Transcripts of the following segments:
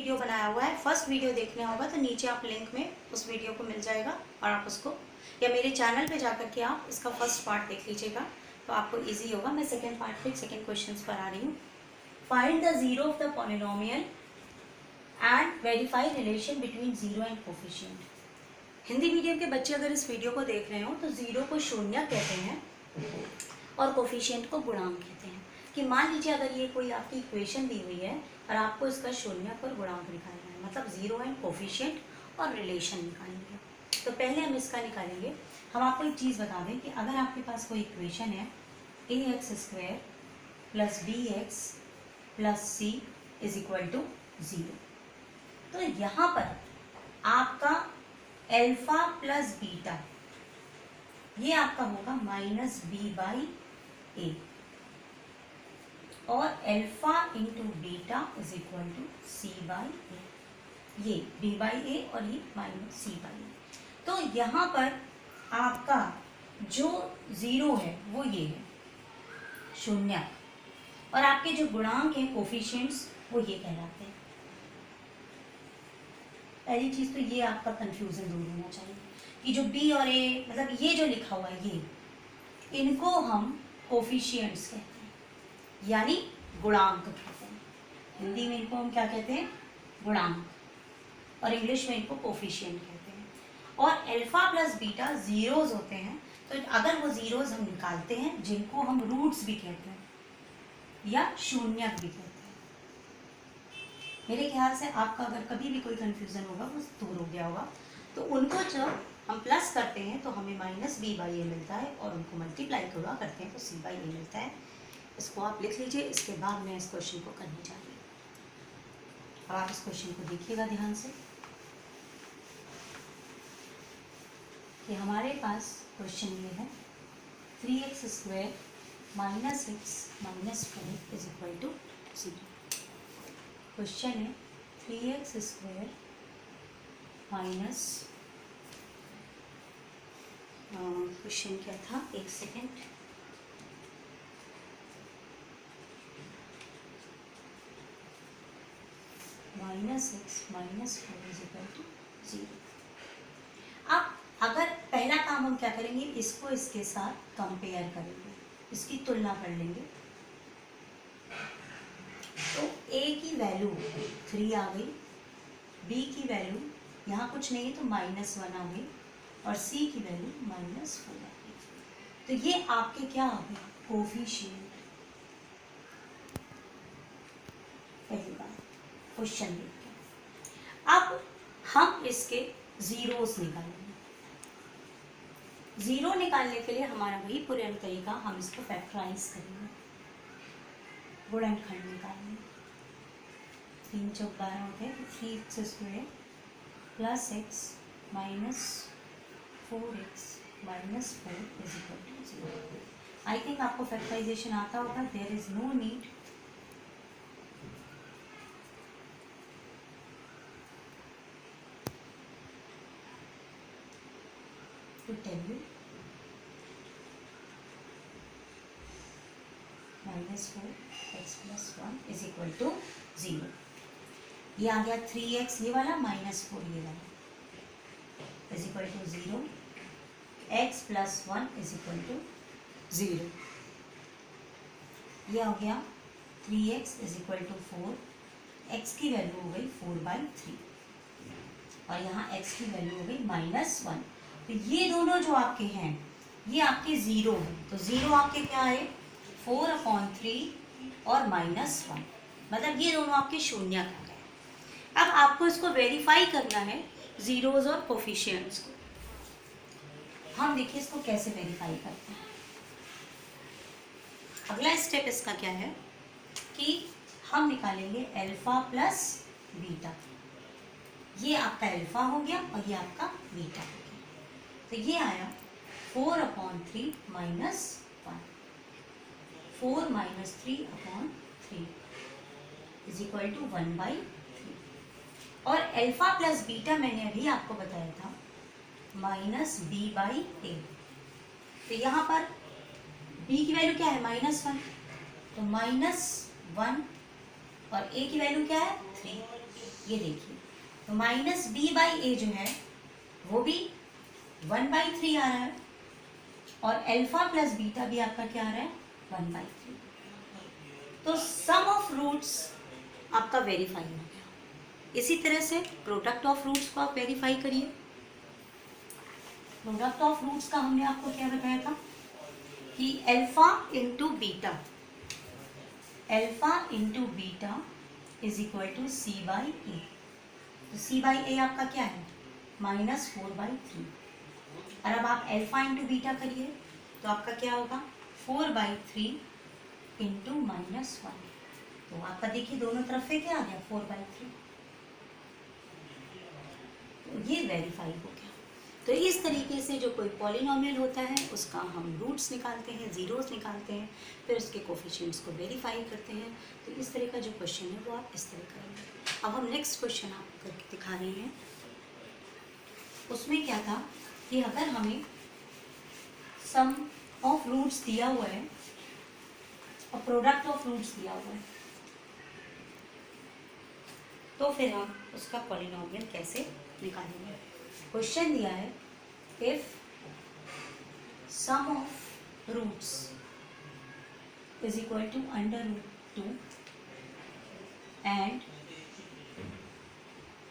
Video बनाया हुआ है, फर्स्ट वीडियो देखने होगा तो नीचे आप लिंक में उस वीडियो को मिल जाएगा और आप उसको या मेरे चैनल पे जाकर के आप इसका फर्स्ट पार्ट देख लीजिएगा तो आपको इजी होगा। मैं सेकेंड पार्ट पे सेकेंड क्वेश्चन पर आ रही हूँ। Find the zero of the polynomial and verify relation between zero and coefficient. Hindi medium के बच्चे अगर इस वीडियो को देख रहे हो तो जीरो को शून्य कहते हैं और कोफिशिएंट को गुणांक कहते हैं। कि मान लीजिए अगर ये कोई आपकी इक्वेशन दी हुई है और आपको इसका शून्य पर गुणांक निकालना है, मतलब जीरो एंड कोफिशिएंट और रिलेशन निकालनी है। तो पहले हम इसका निकालेंगे। हम आपको एक चीज़ बता दें कि अगर आपके पास कोई इक्वेशन है ax² + bx + c = 0, तो यहाँ पर आपका अल्फा प्लस बीटा ये आपका होगा -b/a और अल्फा इंटू बीटा = c/a। ये b/a और ये -c/a। तो यहाँ पर आपका जो जीरो है वो ये है शून्य, और आपके जो गुणांक हैं कोफिशिएंट्स वो ये कहलाते हैं। पहली चीज तो ये आपका कंफ्यूजन दूर होना चाहिए कि जो b और a मतलब ये जो लिखा हुआ है ये इनको हम कोफिशिएंट्स कहते हैं, यानी गुणांक कहते हैं। हिंदी में इनको हम क्या कहते हैं? गुणांक, और इंग्लिश में इनको कोफिशिएंट कहते हैं। और अल्फा प्लस बीटा जीरोज होते हैं, तो अगर वो जीरोज हम निकालते हैं जिनको हम रूट्स भी कहते हैं या शून्यक भी कहते हैं। मेरे ख्याल से आपका अगर कभी भी कोई कंफ्यूजन होगा वो दूर हो गया होगा। तो उनको जब हम प्लस करते हैं तो हमें -b/a मिलता है और उनको मल्टीप्लाई करते हैं तो c/a मिलता है। इसको आप लिख लीजिए। इसके बाद मैं इस क्वेश्चन को करने जा रही हूँ। अब आप इस क्वेश्चन को देखिएगा ध्यान से कि हमारे पास क्वेश्चन ये है 3x² - x - 4 = 0। क्वेश्चन है 3x² - क्वेश्चन क्या था, एक सेकेंड, -x - 4 = 0। अब अगर पहला काम हम क्या करेंगे, इसको इसके साथ कंपेयर करेंगे, इसकी तुलना कर लेंगे। तो a की वैल्यू 3 आ गई, b की वैल्यू यहाँ कुछ नहीं है तो -1 आ गई और c की वैल्यू -4 आ गई। तो ये आपके क्या आ गए? कोफिशिएंट। पहली बात क्वेश्चन देखते हैं। अब हम इसके जीरोस निकालेंगे। जीरो निकालने के लिए हमारा वही पुराना तरीका, हम इसको फैक्टराइज करेंगे, गुणनखंड निकालेंगे। 3 × 4 = 12 होते हैं। 3x² + x - 4x - 4 = 0। I think आपको फैक्टराइजेशन आता होगा। There is no need to tell you। -4x + 1 = 0। ये आ गया 3x ये वाला -4 ये वाला = 0। x + 1 = 0। ये हो गया 3x = 4। x की वैल्यू हो गई 4/3 और यहाँ x की वैल्यू हो गई -1। तो ये दोनों जो आपके हैं ये आपके जीरो हैं। तो जीरो आपके क्या है? 4/3 और -1, मतलब ये दोनों आपके शून्य का है। अब आपको इसको वेरीफाई करना है जीरोज और कोफिशिएंट्स को। हम देखिए इसको कैसे वेरीफाई करते हैं। अगला स्टेप इसका क्या है कि हम निकालेंगे अल्फा प्लस बीटा। ये आपका अल्फा हो गया और ये आपका बीटा हो गया। तो ये आया 4/3 - 1, 4 - 3/3 = 1/3। और अल्फा प्लस बीटा मैंने अभी आपको बताया था -b/a। तो यहाँ पर b की वैल्यू क्या है? -1, तो -1 और a की वैल्यू क्या है? 3। ये देखिए, तो माइनस बी बाई ए जो है वो भी 1/3 आ रहा है, और अल्फा प्लस बीटा भी आपका क्या आ रहा है, 1/3। तो सम ऑफ रूट्स आपका वेरीफाई हो गया। इसी तरह से प्रोडक्ट ऑफ रूट्स को आप वेरीफाई करिए। प्रोडक्ट ऑफ रूट्स का हमने आपको क्या बताया था कि alpha into beta, alpha into beta is equal to C by A. तो सी बाई ए आपका क्या है, -4/3। और अब आप अल्फा इंटू बीटा करिए तो आपका क्या होगा, 4/3 इंटू -1। तो आपका देखिए दोनों तरफ से क्या आ गया, 4/3। तो ये वेरीफाई हो गया। तो इस तरीके से जो कोई पॉलिनोमियल होता है उसका हम रूट्स निकालते हैं, जीरोस निकालते हैं, फिर उसके कोफिशिएंट्स को वेरीफाई करते हैं। तो इस तरह का जो क्वेश्चन है वो आप इस तरह करेंगे। अब हम नेक्स्ट क्वेश्चन आपको करके दिखा रहे हैं। उसमें क्या था कि अगर हमें सम ऑफ रूट्स दिया हुआ है और प्रोडक्ट ऑफ रूट्स दिया हुआ है, तो फिर हम उसका पॉलिनोमियल कैसे निकालेंगे। क्वेश्चन दिया है, if sum of roots is equal to √2 and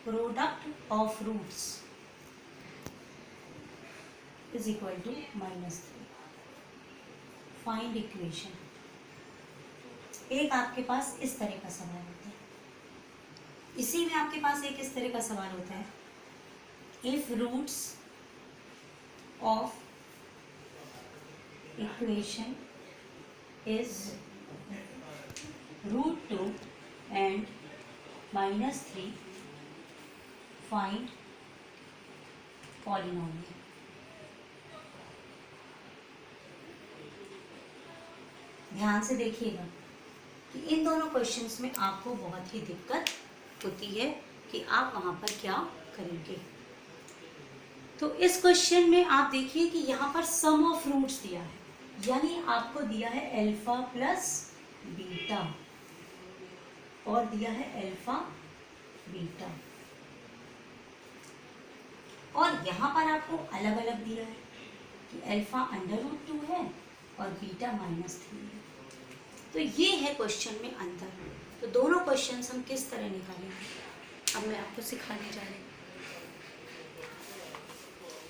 product of roots is equal to -3, find equation. एक आपके पास इस तरह का सवाल होता है, इसी में आपके पास एक इस तरह का सवाल होता है, if roots of equation is √2 and -3, find polynomial। ध्यान से देखिएगा कि इन दोनों क्वेश्चंस में आपको बहुत ही दिक्कत होती है कि आप वहां पर क्या करेंगे। तो इस क्वेश्चन में आप देखिए कि यहाँ पर सम ऑफ रूट्स दिया है, यानी आपको दिया है अल्फा प्लस बीटा और दिया है अल्फा बीटा, और यहाँ पर आपको अलग अलग दिया है कि अल्फा √2 है और बीटा -3 है। तो ये है क्वेश्चन में अंतर। तो दोनों क्वेश्चंस हम किस तरह निकालेंगे अब मैं आपको सिखाने जा रही हूँ।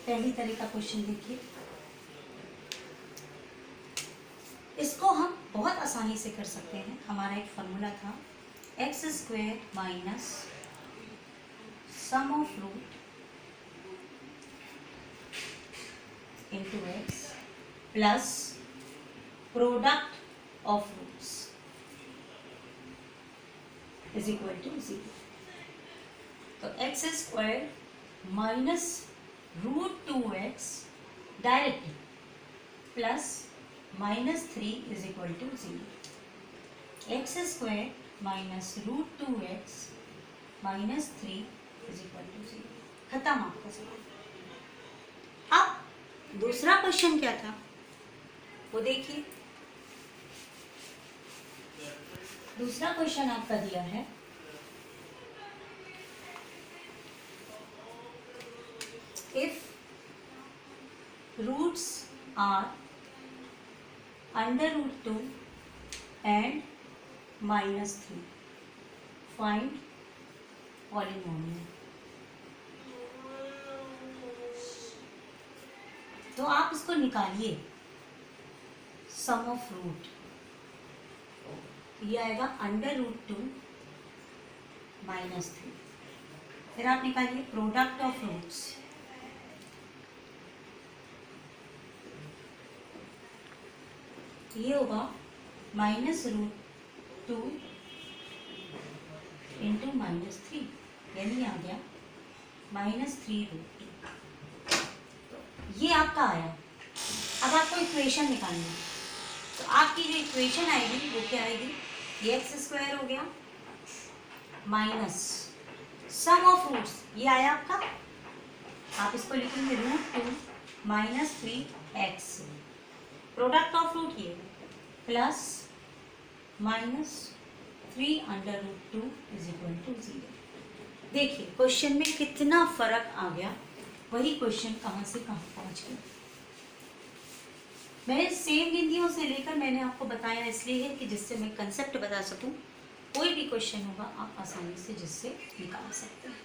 पहली तरह का क्वेश्चन देखिए, इसको हम बहुत आसानी से कर सकते हैं। हमारा एक फॉर्मूला था x² minus sum of root into x plus product of roots is equal to 0। तो x² minus √2x directly plus -3 is equal to 0। x² minus √2x minus 3 is equal to 0। खत्म आपका सवाल। अब दूसरा क्वेश्चन क्या था वो देखिए। दूसरा क्वेश्चन आपका दिया है if roots are √2 and -3, find polynomial। तो आप इसको निकालिए, सम ऑफ रूट ये आएगा √2 -3। फिर आप निकालिए प्रोडक्ट ऑफ रूट्स, ये होगा -√2 इंटू -3, यानी आ गया -3√2। ये आपका आया। अब आपको इक्वेशन निकालनी है, तो आपकी जो इक्वेशन आएगी वो क्या आएगी, ये x² हो गया माइनस सम ऑफ रूट्स, ये आया आपका, आप इसको लिखेंगे √2 -3x, प्रोडक्ट ऑफ रूट ये प्लस -3 √2 इज इक्वल टू 0। देखिए क्वेश्चन में कितना फर्क आ गया, वही क्वेश्चन कहाँ से कहाँ पहुँच गया। मैंने सेम गिनतियों से लेकर मैंने आपको बताया इसलिए है कि जिससे मैं कंसेप्ट बता सकूं। कोई भी क्वेश्चन होगा आप आसानी से जिससे निकाल सकते हैं।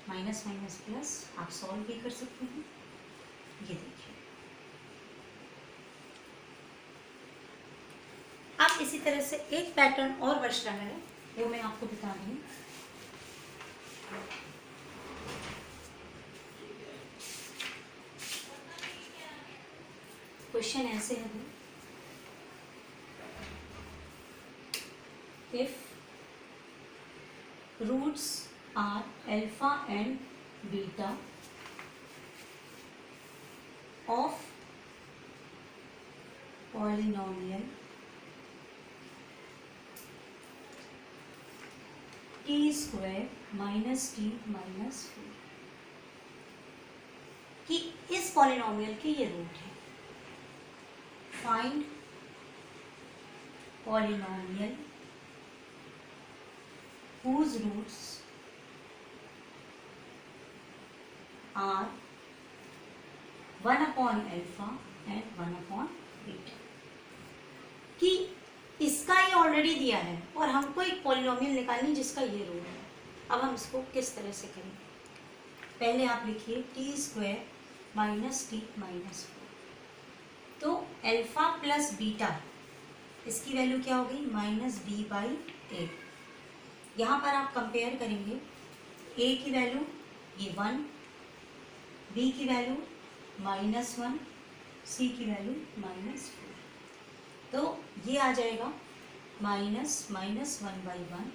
माइनस माइनस प्लस आप सॉल्व भी कर सकते हैं। ये देखिए आप इसी तरह से एक पैटर्न और बच रहा है, वो मैं आपको बता रही हूँ। क्वेश्चन ऐसे है, if roots are alpha and beta of polynomial t square minus t minus 4 कि इस पॉलिनोमियल के ये रूट है। Find polynomial whose roots are 1 upon alpha and 1 upon beta। कि इसका ये ऑलरेडी दिया है और हमको एक पॉलिनोमियल निकालनी जिसका ये रूट है। अब हम इसको किस तरह से करें? पहले आप लिखिए T square minus t minus 4। तो अल्फा प्लस बीटा इसकी वैल्यू क्या होगी? माइनस बी बाई ए। यहाँ पर आप कंपेयर करेंगे a की वैल्यू ये 1, b की वैल्यू माइनस 1, c की वैल्यू माइनस 4। तो ये आ जाएगा माइनस माइनस 1/1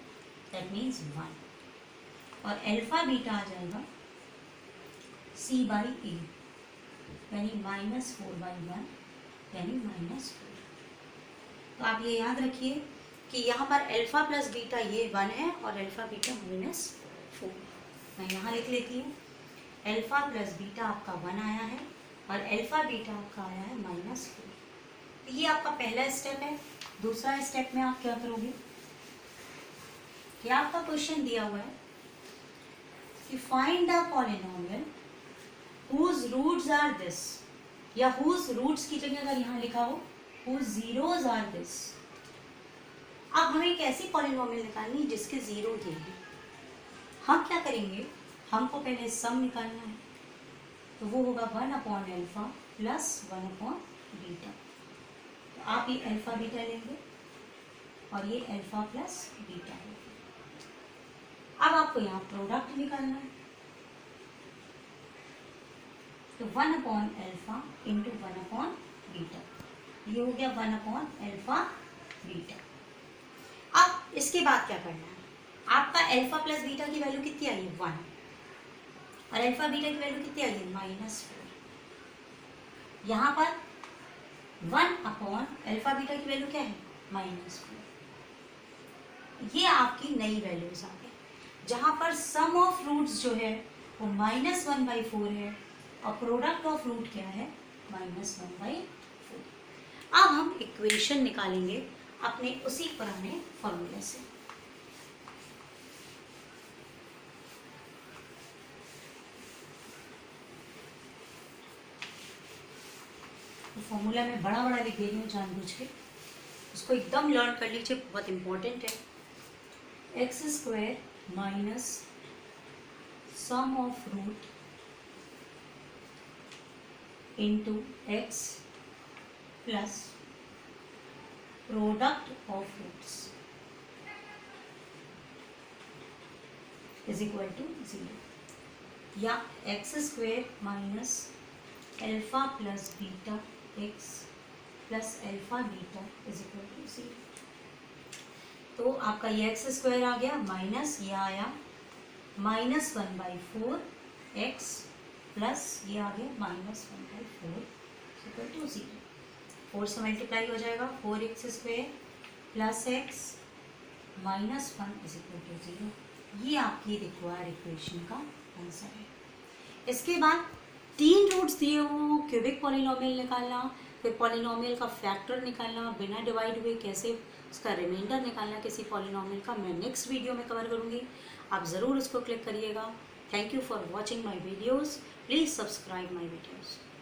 दैट मीन्स 1 और अल्फा बीटा आ जाएगा c बाई ए यानी माइनस 4/1 यानी माइनस 4। तो आप ये याद रखिए कि यहाँ पर अल्फा प्लस बीटा ये 1 है और अल्फा बीटा माइनस 4। मैं यहाँ लिख लेती हूँ अल्फा प्लस बीटा आपका 1 आया है और अल्फा बीटा आपका आया है माइनस 4। ये आपका पहला स्टेप है। दूसरा स्टेप में आप क्या करोगे कि आपका क्वेश्चन दिया हुआ है कि find the polynomial whose roots are this, या हुज रूट्स की जगह अगर यहाँ लिखा हो हुज जीरोज आर दिस। अब हमें एक ऐसी पॉलिनोमियल निकालनी जिसके जीरो ये है। हम क्या करेंगे, हमको पहले सम निकालना है तो वो होगा 1 upon alpha plus 1 upon beta. तो आप ये अल्फा बीटा लेंगे और ये अल्फा प्लस बीटा लेंगे। अब आपको यहाँ प्रोडक्ट निकालना है तो 1 upon alpha into 1 upon beta, ये हो गया 1 अपॉन अल्फा बीटा। अब इसके बाद क्या करना है, आपका अल्फा प्लस बीटा की वैल्यू कितनी आई है 1 और अल्फा बीटा की वैल्यू कितनी आई है माइनस 4। यहाँ पर 1 अपॉन अल्फा बीटा की वैल्यू क्या है माइनस 4। ये आपकी नई वैल्यूज आ गई जहाँ पर सम ऑफ रूट्स जो है वो माइनस 1/4 है और प्रोडक्ट ऑफ रूट क्या है माइनस 1/4। अब हम इक्वेशन निकालेंगे अपने उसी पुराने फॉर्मूले से। तो फॉर्मूला में बड़ा बड़ा लिख दे रही हूँ जानबूझ के, उसको एकदम लर्न कर लीजिए, बहुत इंपॉर्टेंट है। X square minus sum of root into x plus product of roots is equal to 0, या x square minus alpha plus beta x plus alpha beta is equal to 0। तो आपका ये एक्स स्क्वायर आ गया minus ये आया minus 1/4 x plus ये आ गया minus 1/4 equal to 0। 4 से मल्टीप्लाई हो जाएगा 4x square plus x minus 1 is equal to 0। ये आपकी रिक्वायर्ड इक्वेशन का आंसर है। इसके बाद 3 रूट्स दिए हो, क्यूबिक पॉलिनोमियल निकालना, फिर पॉलिनोमियल का फैक्टर निकालना, बिना डिवाइड हुए कैसे उसका रिमाइंडर निकालना किसी पॉलिनॉमियल का मैं नेक्स्ट वीडियो में कवर करूँगी, आप ज़रूर उसको क्लिक करिएगा। Thank you for watching my videos, please subscribe my videos.